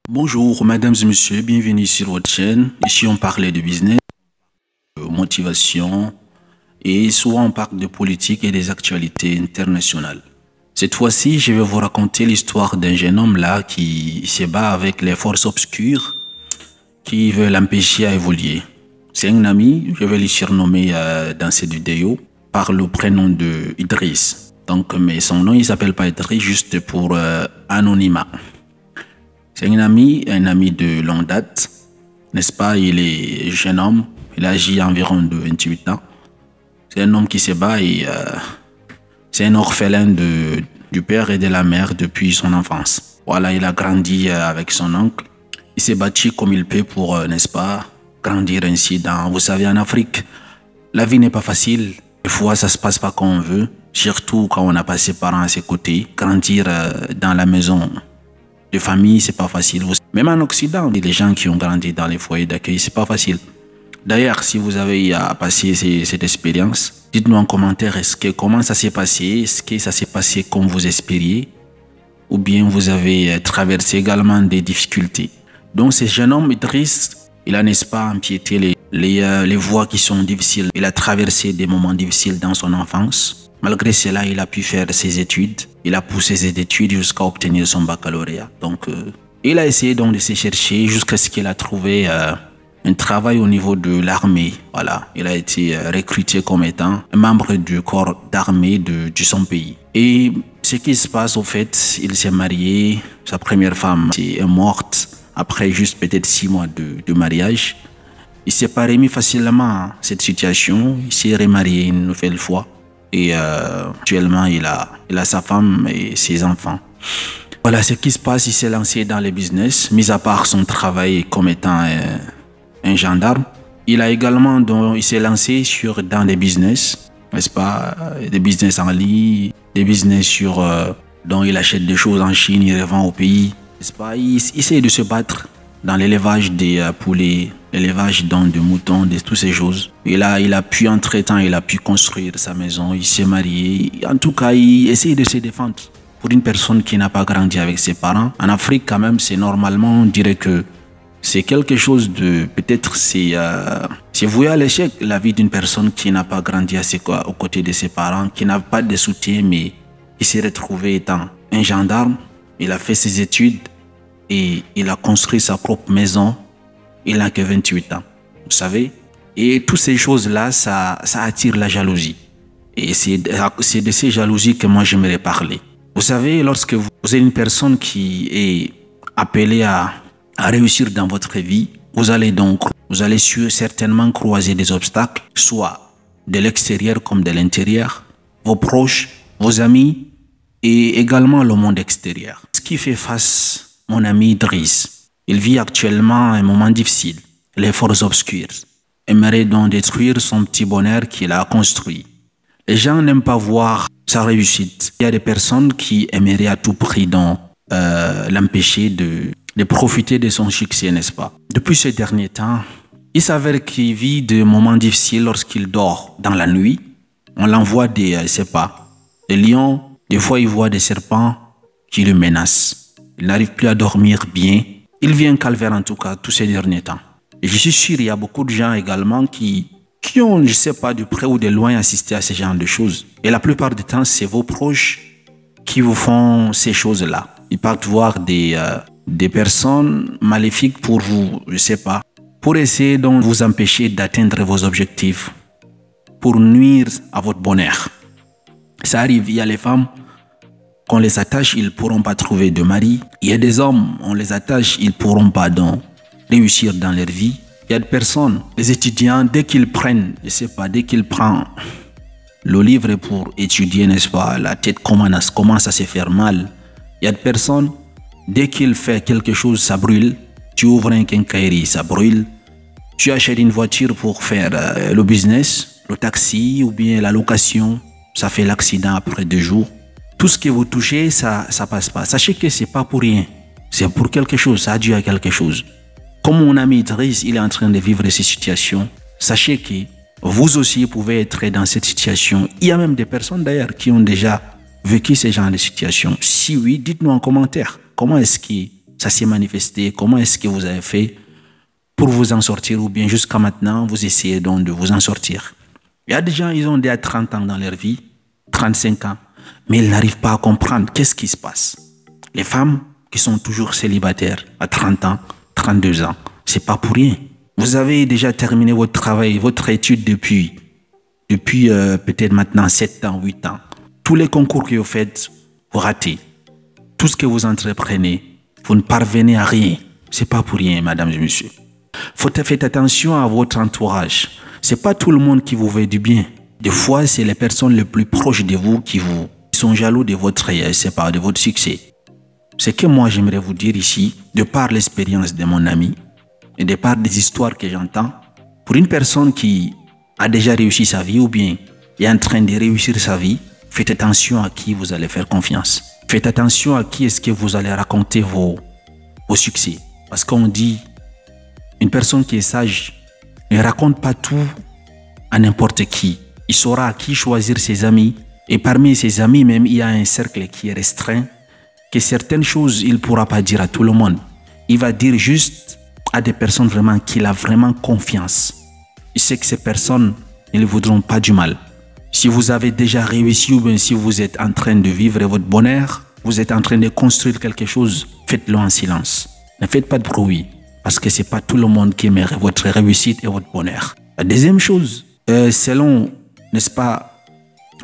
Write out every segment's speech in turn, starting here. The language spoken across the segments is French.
Bonjour, mesdames et messieurs, bienvenue sur votre chaîne. Ici, on parle de business, de motivation et souvent on parle de politique et des actualités internationales. Cette fois-ci, je vais vous raconter l'histoire d'un jeune homme là qui se bat avec les forces obscures qui veulent l'empêcher à évoluer. C'est un ami, je vais le surnommer dans cette vidéo par le prénom de Idriss. Donc, mais son nom, il s'appelle pas Idriss, juste pour anonymat. C'est un ami de longue date, n'est-ce pas? Il est jeune homme, il agit environ de 28 ans. C'est un homme qui se bat et c'est un orphelin du père et de la mère depuis son enfance. Voilà, il a grandi avec son oncle. Il s'est battu comme il peut pour, n'est-ce pas, grandir ainsi dans... Vous savez, en Afrique, la vie n'est pas facile. Des fois, ça se passe pas comme on veut, surtout quand on n'a pas ses parents à ses côtés. Grandir dans la maison de famille, c'est pas facile. Même en Occident, les gens qui ont grandi dans les foyers d'accueil, c'est pas facile. D'ailleurs, si vous avez à passer cette expérience, dites-nous en commentaire comment ça s'est passé, est-ce que ça s'est passé comme vous espériez, ou bien vous avez traversé également des difficultés. Donc, ce jeune homme, Idriss, il a, n'est-ce pas, empiété les voies qui sont difficiles. Il a traversé des moments difficiles dans son enfance. Malgré cela, il a pu faire ses études. Il a poussé ses études jusqu'à obtenir son baccalauréat. Donc, il a essayé donc de se chercher jusqu'à ce qu'il a trouvé un travail au niveau de l'armée. Voilà, il a été recruté comme étant un membre du corps d'armée de son pays. Et ce qui se passe, au fait, il s'est marié. Sa première femme est morte après juste peut-être 6 mois de mariage. Il s'est pas remis facilement à cette situation. Il s'est remarié une nouvelle fois. Et actuellement, il a sa femme et ses enfants. Voilà ce qui se passe. Il s'est lancé dans les business, mis à part son travail comme étant un gendarme. Il a également, il s'est lancé dans des business, n'est-ce pas, des business en ligne, des business dont il achète des choses en Chine, il revend au pays, n'est-ce pas. Il essaie de se battre dans l'élevage des poulets, l'élevage de moutons, de toutes ces choses. Il a pu, entre-temps, il a pu construire sa maison, il s'est marié. En tout cas, il essaie de se défendre. Pour une personne qui n'a pas grandi avec ses parents, en Afrique, quand même, c'est normalement, on dirait que c'est quelque chose de... Peut-être c'est voué à l'échec, la vie d'une personne qui n'a pas grandi aux côtés de ses parents, qui n'a pas de soutien, mais qui s'est retrouvé étant un gendarme. Il a fait ses études et il a construit sa propre maison. Il n'a que 28 ans, vous savez. Et toutes ces choses-là, ça attire la jalousie. Et c'est de ces jalousies que moi j'aimerais parler. Vous savez, lorsque vous êtes une personne qui est appelée à réussir dans votre vie, vous allez certainement croiser des obstacles, soit de l'extérieur comme de l'intérieur, vos proches, vos amis et également le monde extérieur. Ce qui fait face, mon ami Idriss, il vit actuellement un moment difficile. Les forces obscures aimeraient donc détruire son petit bonheur qu'il a construit. Les gens n'aiment pas voir sa réussite. Il y a des personnes qui aimeraient à tout prix l'empêcher de profiter de son succès, n'est-ce pas? Depuis ces derniers temps, il s'avère qu'il vit des moments difficiles lorsqu'il dort dans la nuit. On l'envoie des lions. Des fois, il voit des serpents qui le menacent. Il n'arrive plus à dormir bien. Il vit un calvaire en tout cas tous ces derniers temps. Et je suis sûr, il y a beaucoup de gens également qui ont, je ne sais pas, de près ou de loin assisté à ce genre de choses. Et la plupart du temps, c'est vos proches qui vous font ces choses-là. Ils partent voir des personnes maléfiques pour vous, je ne sais pas, pour essayer de vous empêcher d'atteindre vos objectifs, pour nuire à votre bonheur. Ça arrive, il y a les femmes, qu'on les attache, ils ne pourront pas trouver de mari. Il y a des hommes, on les attache, ils ne pourront pas réussir dans leur vie. Il y a des personnes, les étudiants, dès qu'ils prennent, je ne sais pas, dès qu'ils prennent le livre pour étudier, n'est-ce pas, la tête commence à se faire mal. Il y a des personnes, dès qu'ils font quelque chose, ça brûle. Tu ouvres un quincaillerie, ça brûle. Tu achètes une voiture pour faire le business, le taxi ou bien la location, ça fait l'accident après 2 jours. Tout ce que vous touchez, ça passe pas. Sachez que c'est pas pour rien. C'est pour quelque chose, ça a dû à quelque chose. Comme mon ami Idriss, il est en train de vivre ces situations, sachez que vous aussi pouvez être dans cette situation. Il y a même des personnes d'ailleurs qui ont déjà vécu ce genre de situation. Si oui, dites-nous en commentaire. Comment est-ce que ça s'est manifesté? Comment est-ce que vous avez fait pour vous en sortir? Ou bien jusqu'à maintenant, vous essayez donc de vous en sortir? Il y a des gens, ils ont déjà 30 ans dans leur vie, 35 ans, mais ils n'arrivent pas à comprendre qu'est-ce qui se passe. Les femmes qui sont toujours célibataires à 30 ans, 32 ans, c'est pas pour rien. Vous avez déjà terminé votre travail, votre étude depuis peut-être maintenant 7 ans, 8 ans. Tous les concours que vous faites, vous ratez. Tout ce que vous entreprenez, vous ne parvenez à rien. C'est pas pour rien, mesdames et messieurs. Faites attention à votre entourage. C'est pas tout le monde qui vous veut du bien. Des fois, c'est les personnes les plus proches de vous qui sont jaloux de votre succès. Ce que moi j'aimerais vous dire ici, de par l'expérience de mon ami et de par des histoires que j'entends, pour une personne qui a déjà réussi sa vie ou bien est en train de réussir sa vie, faites attention à qui vous allez faire confiance. Faites attention à qui est-ce que vous allez raconter vos succès. Parce qu'on dit, une personne qui est sage ne raconte pas tout à n'importe qui. Il saura à qui choisir ses amis. Et parmi ses amis même, il y a un cercle qui est restreint, que certaines choses, il ne pourra pas dire à tout le monde. Il va dire juste à des personnes vraiment qu'il a vraiment confiance. Il sait que ces personnes ne lui voudront pas du mal. Si vous avez déjà réussi ou bien si vous êtes en train de vivre votre bonheur, vous êtes en train de construire quelque chose, faites-le en silence. Ne faites pas de bruit parce que ce n'est pas tout le monde qui aimerait votre réussite et votre bonheur. La deuxième chose, selon, n'est-ce pas,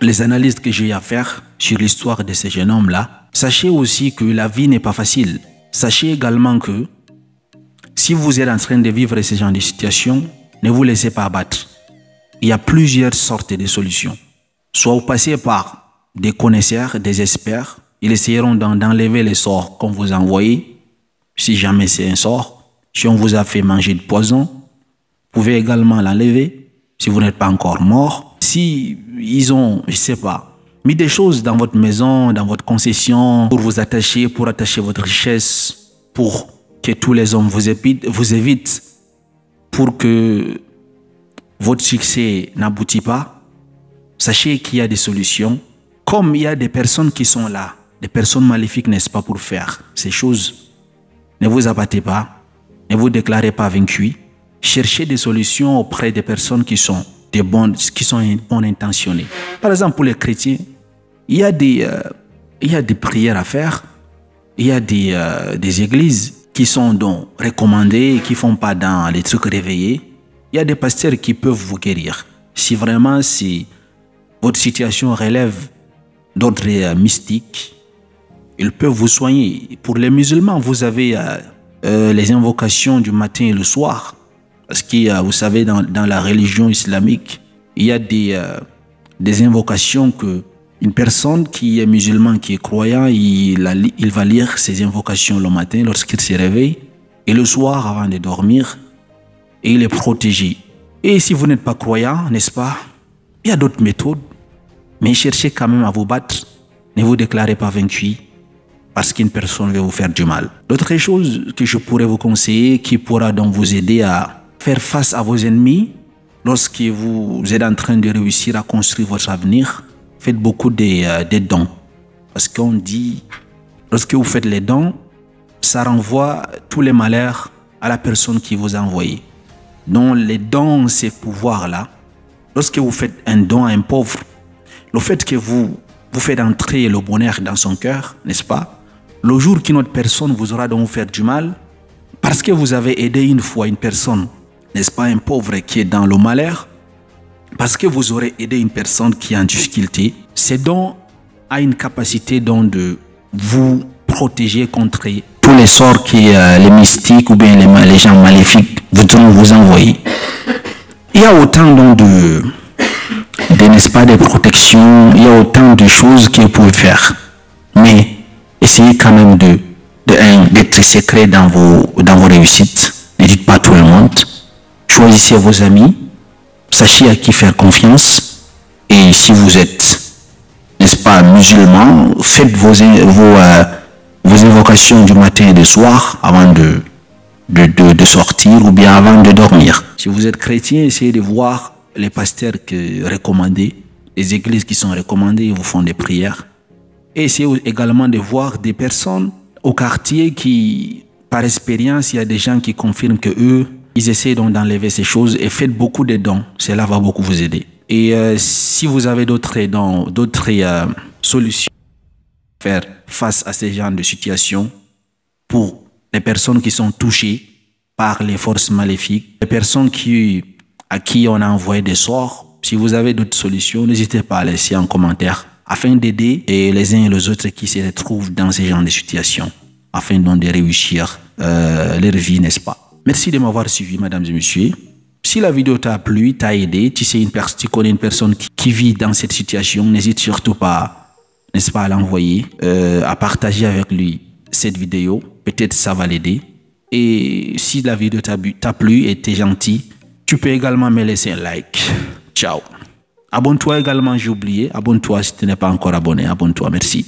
les analyses que j'ai à faire sur l'histoire de ce jeune homme-là, sachez aussi que la vie n'est pas facile. Sachez également que si vous êtes en train de vivre ce genre de situation, ne vous laissez pas abattre. Il y a plusieurs sortes de solutions. Soit vous passez par des connaisseurs, des experts, ils essayeront d'enlever les sorts qu'on vous a envoyés. Si jamais c'est un sort, si on vous a fait manger de poison, vous pouvez également l'enlever si vous n'êtes pas encore mort. Si ils ont, je sais pas, mis des choses dans votre maison, dans votre concession, pour vous attacher, pour attacher votre richesse, pour que tous les hommes vous évitent, pour que votre succès n'aboutit pas, sachez qu'il y a des solutions. Comme il y a des personnes qui sont là, des personnes maléfiques, n'est-ce pas, pour faire ces choses. Ne vous abattez pas, ne vous déclarez pas vaincu. Cherchez des solutions auprès des personnes qui sont bonnes intentionnées. Par exemple, pour les chrétiens, il y a des prières à faire. Il y a des églises qui sont donc recommandées, qui ne font pas dans les trucs réveillés. Il y a des pasteurs qui peuvent vous guérir. Si vraiment votre situation relève d'ordre mystique, ils peuvent vous soigner. Pour les musulmans, vous avez les invocations du matin et le soir. Parce que vous savez, dans la religion islamique, il y a des invocations que une personne qui est musulman, qui est croyant, il va lire ces invocations le matin lorsqu'il se réveille et le soir avant de dormir. Et il est protégé. Et si vous n'êtes pas croyant, n'est-ce pas, il y a d'autres méthodes. Mais cherchez quand même à vous battre. Ne vous déclarez pas vaincu parce qu'une personne va vous faire du mal. D'autres choses que je pourrais vous conseiller qui pourra donc vous aider à faire face à vos ennemis lorsque vous êtes en train de réussir à construire votre avenir, faites beaucoup de dons. Parce qu'on dit, lorsque vous faites les dons, ça renvoie tous les malheurs à la personne qui vous a envoyé. Donc les dons, ces pouvoirs-là, lorsque vous faites un don à un pauvre, le fait que vous faites entrer le bonheur dans son cœur, n'est-ce pas? Le jour qu'une autre personne vous aura donc vous faire du mal, parce que vous avez aidé une fois une personne, n'est-ce pas, un pauvre qui est dans le malheur, parce que vous aurez aidé une personne qui est en difficulté, ce don a une capacité donc de vous protéger contre tous les sorts que les mystiques ou bien les gens maléfiques voudront vous envoyer. Il y a autant donc n'est-ce pas, de protection, il y a autant de choses que vous pouvez faire. Mais essayez quand même d'être secret dans vos réussites. Ne dites pas à tout le monde. Choisissez vos amis. Sachez à qui faire confiance. Et si vous êtes, n'est-ce pas, musulman, faites vos invocations du matin et du soir avant de sortir ou bien avant de dormir. Si vous êtes chrétien, essayez de voir les pasteurs recommandés, les églises qui sont recommandées, ils vous font des prières. Et essayez également de voir des personnes au quartier qui, par expérience, il y a des gens qui confirment que eux, ils essaient donc d'enlever ces choses et faites beaucoup de dons. Cela va beaucoup vous aider. Et si vous avez d'autres solutions à faire face à ces genres de situations pour les personnes qui sont touchées par les forces maléfiques, les personnes à qui on a envoyé des sorts, si vous avez d'autres solutions, n'hésitez pas à laisser un commentaire afin d'aider les uns et les autres qui se retrouvent dans ces genres de situations, afin donc de réussir leur vie, n'est-ce pas? Merci de m'avoir suivi, mesdames et messieurs. Si la vidéo t'a plu, t'a aidé, tu connais une personne qui vit dans cette situation, n'hésite surtout pas, n'est-ce pas, à l'envoyer, à partager avec lui cette vidéo. Peut-être ça va l'aider. Et si la vidéo t'a plu et t'es gentil, tu peux également me laisser un like. Ciao. Abonne-toi également, j'ai oublié. Abonne-toi si tu n'es pas encore abonné. Abonne-toi, merci.